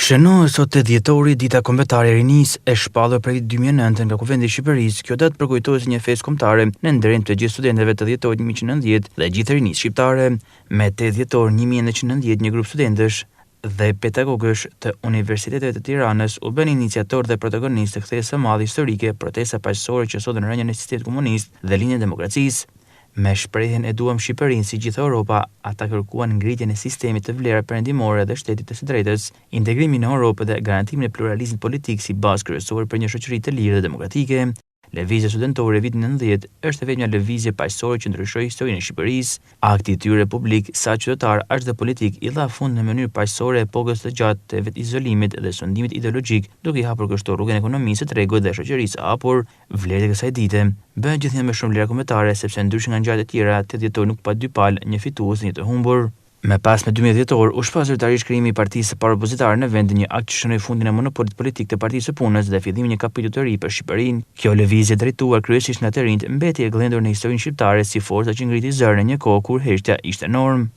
Shënohet sot 8 dhjetori, dita kombëtare e rinisë, e shpallur prej 2009 nga Kuvendi i Shqipërisë. Kjo datë përkujtohet si një festë kombëtare në nderim të gjithë studentëve të dhjetorit 1990 dhe gjithë rinisë shqiptare. Me 8 dhjetor 1990, një grup studentësh dhe pedagogësh të universiteteve të Tiranës u bën iniciator dhe protagonist të kthesës së madhe historike, protesta paqësore që sodën rënien e sistemit komunist dhe linjën e demokracisë. Me shprehjen e duam Shqipërinë si gjithë Europa, ata kërkuan ngritjen e sistemit të vlerave perëndimore dhe shtetit të së drejtës, integrimin në Europë dhe garantimin e pluralizmit politik si bazë kryesore për një shoqëri të lirë dhe demokratike. Lëvizja studentore e vitit 90 është vetëm një lëvizje paqësore që ndryshoi historinë e Shqipërisë. Akti i tyre publik, sa qytetar as dhe politik, i dha fund në mënyrë paqësore epokës të gjatë të vetizolimit dhe sundimit ideologjik, duke i hapur kështu rrugën e ekonomisë së tregut dhe shoqërisë së hapur. Vlerat e kësaj dite bëhen gjithnjë më shumë vlera kombëtare, sepse ndryshe nga ngjarjet e tjera, 8 dhjetor nuk pa dy palë, një fitues dhe një të humbur. Me pas me 12 dhjetor, u shfaq zyrtarisht krijimi i partisë së parë opozitare në vend, një akt që shënoi fundin e monopolit politik të Partisë së Punës dhe fillimin e një kapitulli të ri për Shqipërinë. Kjo lëvizje drejtuar kryesisht nga të rinjt mbeti e glendur në historinë shqiptare si forca që ngriti zërin në një kohë kur heshtja ishte normë.